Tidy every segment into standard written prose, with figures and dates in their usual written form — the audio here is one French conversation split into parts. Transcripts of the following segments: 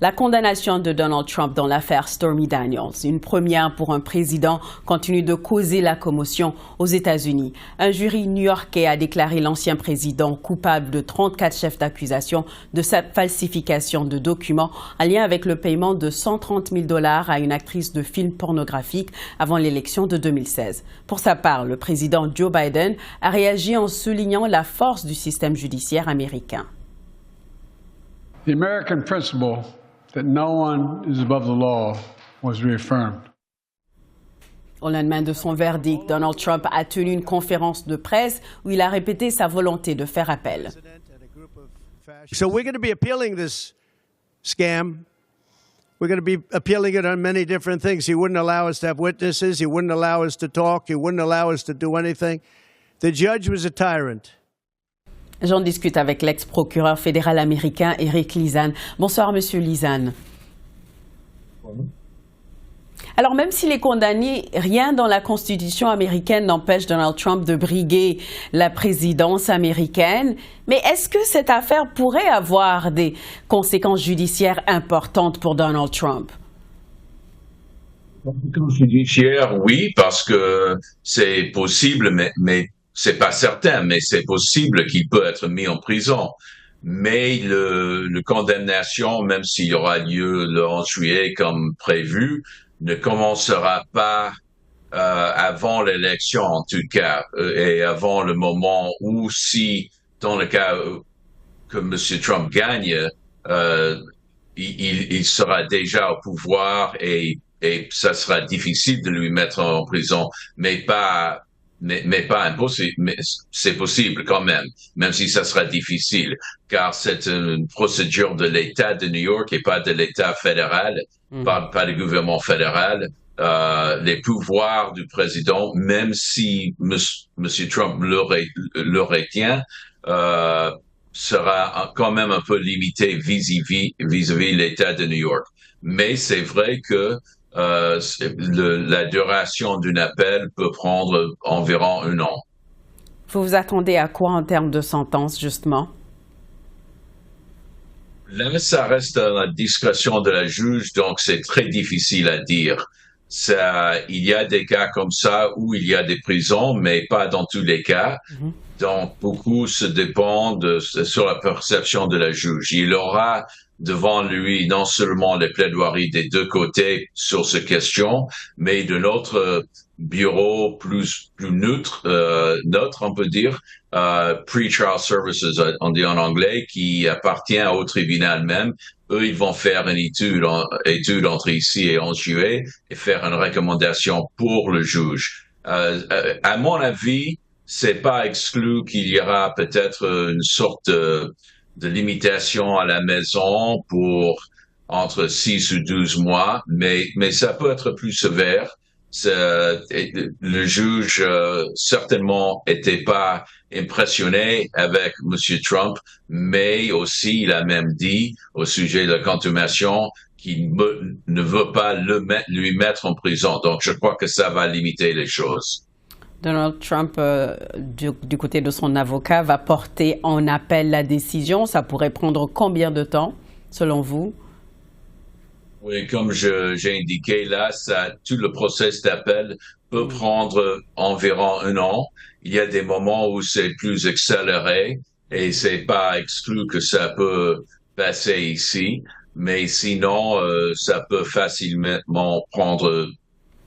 La condamnation de Donald Trump dans l'affaire Stormy Daniels, une première pour un président, continue de causer la commotion aux États-Unis. Un jury new-yorkais a déclaré l'ancien président coupable de 34 chefs d'accusation de sa falsification de documents en lien avec le paiement de $130 000 à une actrice de films pornographiques avant l'élection de 2016. Pour sa part, le président Joe Biden a réagi en soulignant la force du système judiciaire américain. The American principle that no one is above the law was reaffirmed. Au lendemain de son verdict, Donald Trump a tenu une conférence de presse où il a répété sa volonté de faire appel. So we're going to be appealing this scam. We're going to be appealing it on many different things. He wouldn't allow us to have witnesses. He wouldn't allow us to talk. He wouldn't allow us to do anything. The judge was a tyrant. J'en discute avec l'ex-procureur fédéral américain Eric Lizane. Bonsoir, Monsieur Lizane. Alors, même s'il est condamné, rien dans la Constitution américaine n'empêche Donald Trump de briguer la présidence américaine. Mais est-ce que cette affaire pourrait avoir des conséquences judiciaires importantes pour Donald Trump? Conséquences judiciaires, oui, parce que c'est possible, mais c'est pas certain, mais c'est possible qu'il peut être mis en prison. Mais le condamnation, même s'il y aura lieu le 11 juillet comme prévu, ne commencera pas avant l'élection en tout cas, et avant le moment où, si dans le cas que M. Trump gagne, il sera déjà au pouvoir et ça sera difficile de lui mettre en prison, mais pas impossible, mais c'est possible quand même si ça sera difficile, car c'est une procédure de l'État de New York et pas de l'État fédéral, pas du gouvernement fédéral. Les pouvoirs du président, même si Monsieur Trump le retient, sera quand même un peu limité vis-à-vis l'État de New York. Mais c'est vrai que la duration d'un appel peut prendre environ 1 an. Vous vous attendez à quoi en termes de sentence, justement? Là, ça reste à la discrétion de la juge, donc c'est très difficile à dire. Il y a des cas comme ça où il y a des prisons, mais pas dans tous les cas. Donc, beaucoup se dépend sur la perception de la juge. Il aura devant lui non seulement les plaidoiries des deux côtés sur cette question, mais de notre bureau plus neutre, on peut dire, Pre-Trial Services, on dit en anglais, qui appartient au tribunal même. Eux, ils vont faire une étude entre ici et 11 juillet et faire une recommandation pour le juge. À mon avis, c'est pas exclu qu'il y aura peut-être une sorte de limitation à la maison pour entre 6 ou 12 mois, mais ça peut être plus sévère. Le juge certainement était pas impressionné avec Monsieur Trump, mais aussi il a même dit au sujet de la consommation qu'il ne veut pas lui mettre en prison. Donc je crois que ça va limiter les choses. Donald Trump, du côté de son avocat, va porter en appel la décision. Ça pourrait prendre combien de temps, selon vous? Oui, comme j'ai indiqué là, tout le processus d'appel peut prendre environ 1 an. Il y a des moments où c'est plus accéléré et c'est pas exclu que ça peut passer ici. Mais sinon, ça peut facilement prendre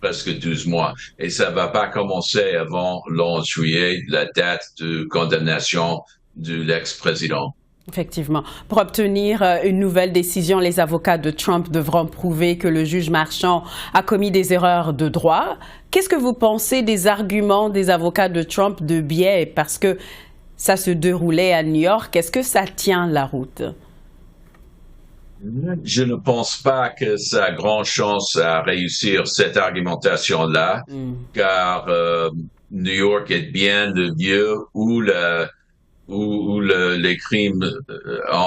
presque 12 mois. Et ça va pas commencer avant le 11 juillet, la date de condamnation de l'ex-président. Effectivement. Pour obtenir une nouvelle décision, les avocats de Trump devront prouver que le juge Marchand a commis des erreurs de droit. Qu'est-ce que vous pensez des arguments des avocats de Trump de biais? Parce que ça se déroulait à New York. Est-ce que ça tient la route? Je ne pense pas que ça a grande chance à réussir cette argumentation-là, car New York est bien le lieu où les crimes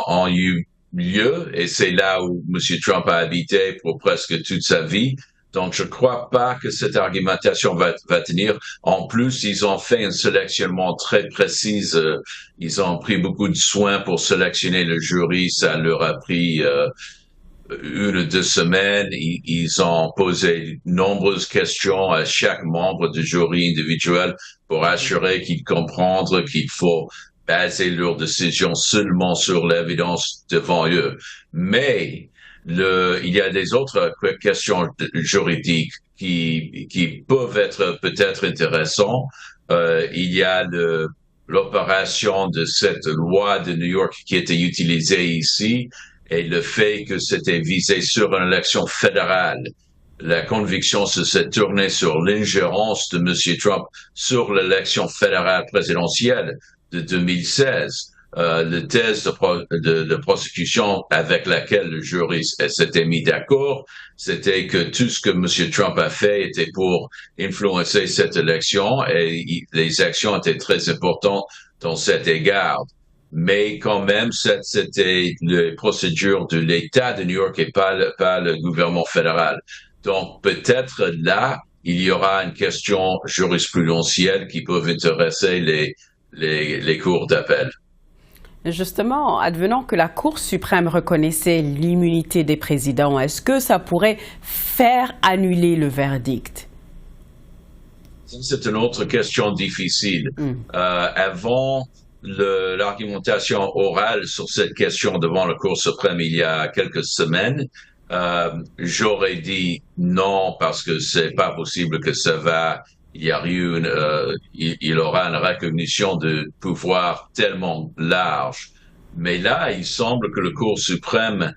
ont eu lieu, et c'est là où M. Trump a habité pour presque toute sa vie. Donc, je ne crois pas que cette argumentation va tenir. En plus, ils ont fait un sélectionnement très précis. Ils ont pris beaucoup de soins pour sélectionner le jury. Ça leur a pris une ou 2 semaines, ils ont posé de nombreuses questions à chaque membre du jury individuel pour assurer qu'ils comprennent qu'il faut baser leurs décisions seulement sur l'évidence devant eux. Mais il y a des autres questions juridiques qui peuvent être peut-être intéressantes. Il y a l'opération de cette loi de New York qui était utilisée ici et le fait que c'était visé sur une élection fédérale. La conviction s'est tournée sur l'ingérence de M. Trump sur l'élection fédérale présidentielle de 2016. La thèse de prosécution avec laquelle le jury s'était mis d'accord, c'était que tout ce que M. Trump a fait était pour influencer cette élection et les actions étaient très importantes dans cet égard. Mais quand même, c'était les procédures de l'État de New York et pas le gouvernement fédéral. Donc, peut-être là, il y aura une question jurisprudentielle qui peut intéresser les cours d'appel. Justement, advenant que la Cour suprême reconnaissait l'immunité des présidents, est-ce que ça pourrait faire annuler le verdict? C'est une autre question difficile. Avant l'argumentation orale sur cette question devant la Cour suprême il y a quelques semaines, j'aurais dit non parce que c'est pas possible que ça va. Il aura une recognition de pouvoir tellement large. Mais là, il semble que la Cour suprême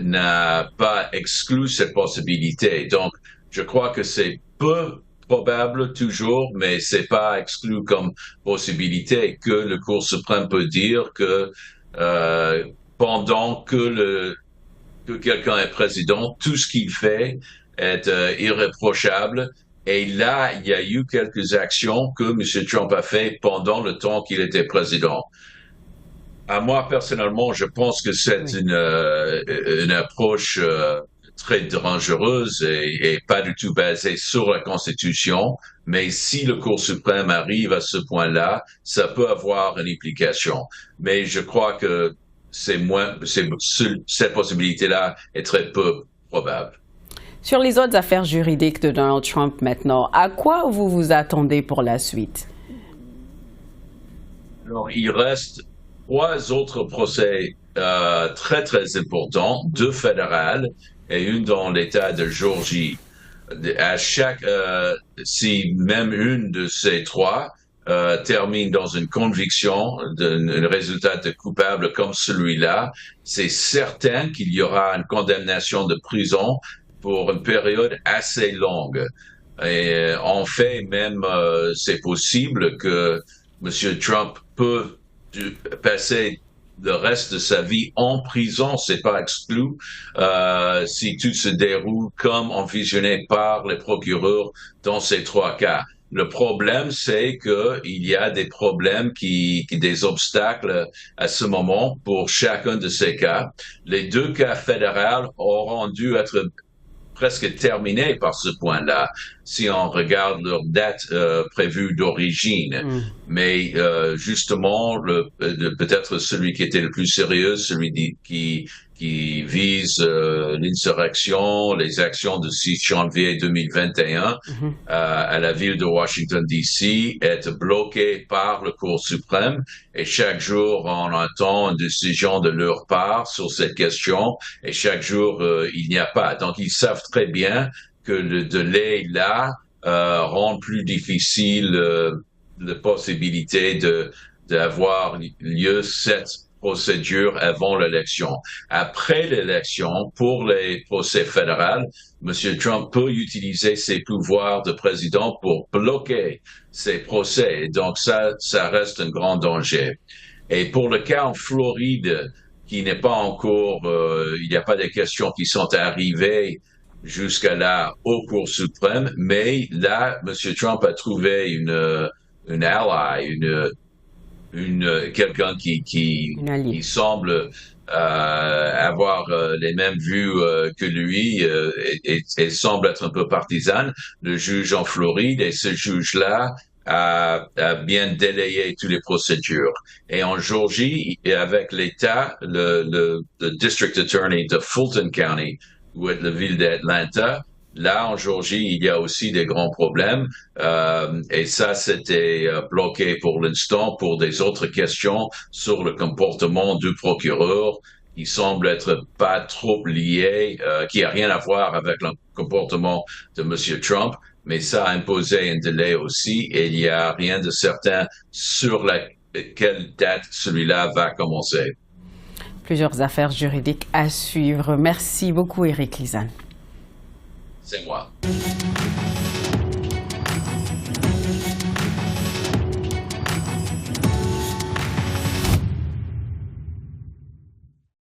n'a pas exclu cette possibilité. Donc, je crois que c'est peu probable toujours, mais c'est pas exclu comme possibilité que le Cour suprême peut dire que pendant que quelqu'un est président, tout ce qu'il fait est irréprochable. Et là, il y a eu quelques actions que M. Trump a fait pendant le temps qu'il était président. À moi, personnellement, je pense que c'est une approche très dangereuse et pas du tout basée sur la Constitution. Mais si le Cour suprême arrive à ce point-là, ça peut avoir une implication. Mais je crois que cette possibilité-là est très peu probable. Sur les autres affaires juridiques de Donald Trump maintenant, à quoi vous vous attendez pour la suite? Alors, il reste 3 autres procès très, très importants, 2 fédérales et une dans l'État de Géorgie. Si même une de ces 3 termine dans une conviction, un résultat de coupable comme celui-là, c'est certain qu'il y aura une condamnation de prison pour une période assez longue. Et en fait, même c'est possible que M. Trump peut passer le reste de sa vie en prison, c'est pas exclu, si tout se déroule comme envisionné par les procureurs dans ces 3 cas. Le problème, c'est que il y a des problèmes des obstacles à ce moment pour chacun de ces cas. Les 2 cas fédéraux auront dû être presque terminés par ce point-là, si on regarde leur date prévue d'origine. Mais justement, peut-être celui qui était le plus sérieux, celui qui vise l'insurrection, les actions du 6 janvier 2021 à la ville de Washington, D.C., est bloqué par la Cour suprême et chaque jour, on attend une décision de leur part sur cette question et chaque jour, il n'y a pas. Donc, ils savent très bien que le délai là rend plus difficile la possibilité d'avoir lieu cette procédure avant l'élection. Après l'élection, pour les procès fédéraux, M. Trump peut utiliser ses pouvoirs de président pour bloquer ces procès. Donc ça reste un grand danger. Et pour le cas en Floride, qui n'est pas encore, il n'y a pas de questions qui sont arrivées jusqu'à là au Cour suprême, mais là, M. Trump a trouvé une ally, quelqu'un qui semble avoir les mêmes vues que lui et semble être un peu partisane, le juge en Floride, et ce juge-là a bien délayé toutes les procédures. Et en Géorgie, avec l'État, le District Attorney de Fulton County, ou la ville d'Atlanta, là, en Géorgie, il y a aussi des grands problèmes. Et ça, c'était bloqué pour l'instant pour des autres questions sur le comportement du procureur. Il semble être pas trop lié, qui a rien à voir avec le comportement de M. Trump, mais ça a imposé un délai aussi et il n'y a rien de certain sur quelle date celui-là va commencer. Plusieurs affaires juridiques à suivre. Merci beaucoup, Éric Lizane. C'est moi.